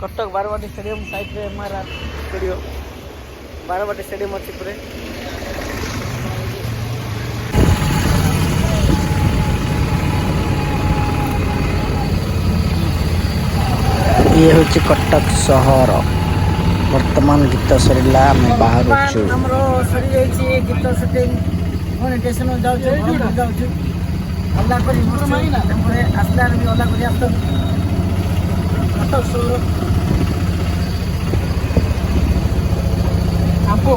Cuttack Barabati stadium ସାଇଡରେ MRR studio Barabati stadium ଅଛି ପୁରା। ଇଏ ହେଉଛି କଟକ ସହର। ବର୍ତ୍ତମାନ ଗୀତ ସରିଲା ଆମେ ବାହାରୁଛୁ। ଆମର ସରିଯାଇଛି ଗୀତ ସୁଟିଂ। ପୁଣି ଷ୍ଟେସନ ଯାଉଛୁ ଯାଉଛୁ ଓଲା କରି ତାପରେ ଆସିଲା ବି ଓଲା କରି ଆସୁଛୁ କଟକ ସହର। ଆପୁ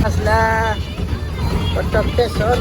ଆସିଲା କଟକ ଷ୍ଟେସନ।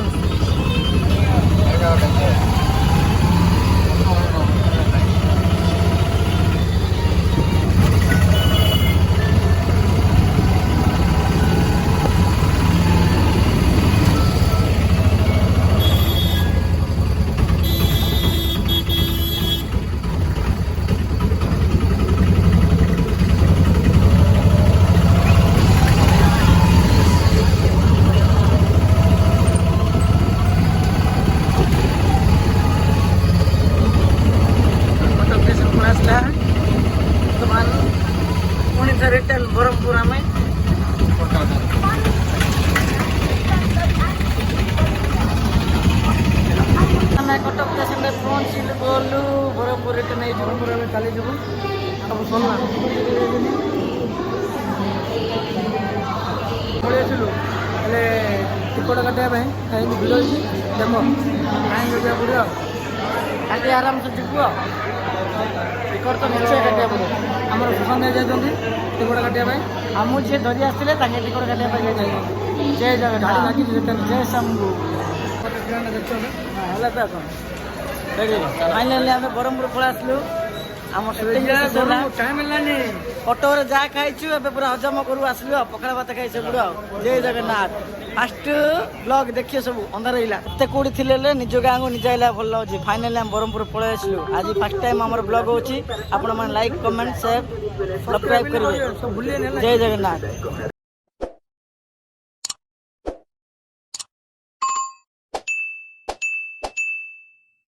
रिटर्न ब्रह्मपुर में कटक स्टेशन पहुँचल गलु ब्रह्मपुर रिटर्न ब्रह्मपुर में चली जाबू सब सरला पलू टिकट काटा कहीं भिड़ देख कहीं देखा पड़ो काटी आराम से जीव टिकट तो निश्चय काटा पड़ो आमर सुशांत जाइए टिकट काटा आमू जी धरी आसते टिकट काटा जय जगन्नाथ लगी जय शंभु फाइनाली आम ब्रह्मपुर पलि आसलु आम टाइम कटक जहाँ खाई पूरा हजम करू आसलु पखाड़ भात खाई सब जय जगन्नाथ फास्ट ब्लॉग देखिए सब अंधार रहा एत कौटी थी निज गाँव को निज आइला भल लगे फाइनाली आम ब्रह्मपुर पलि आसलु आज फर्स्ट टाइम आम ब्लॉग होची आपण लाइक कमेंट शेयर सब्सक्राइब करेंगे जय जगन्नाथ।